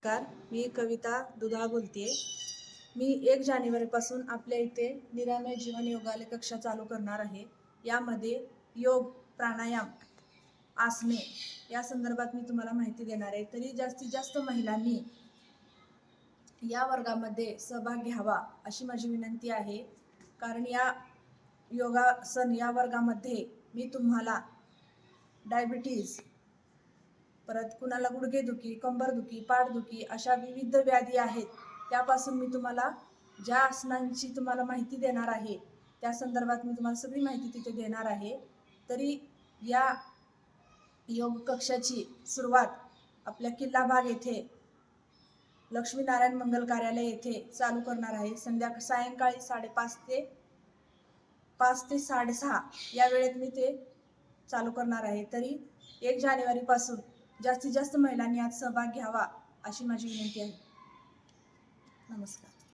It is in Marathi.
नमस्कार, मी कविता दुधाळ बोलतेय। मी 1 जानेवारीपासून आपल्या इथे निरामय जीवन योगाले कक्षा चालू करणार आहे। यामध्ये योग, प्राणायाम, आसने या संदर्भात मी तुम्हाला माहिती देणार आहे। तरी जास्तीत जास्त महिलांनी या वर्गामध्ये सहभाग घ्यावा अशी माझी विनंती आहे। कारण या योगासन या वर्गामध्ये मी तुम्हाला डायबिटीज, परत कुणाला गुडघेदुखी, कंबरदुखी, पाठदुखी अशा विविध व्याधी आहेत, त्यापासून मी तुम्हाला ज्या आसनांची तुम्हाला माहिती देणार आहे त्या संदर्भात मी तुम्हाला सगळी माहिती तिथे देणार आहे। तरी या योग कक्षाची सुरुवात आपल्या किल्ला भाग येथे लक्ष्मीनारायण मंगल कार्यालय येथे चालू करणार आहे। सायंकाळी 5:30 ते 6:30 या वेळेत मी ते चालू करणार आहे। तरी 1 जानेवारीपासून जास्तीत जास्त महिलांनी यात सहभाग घ्यावा अशी माझी विनंती आहे। नमस्कार।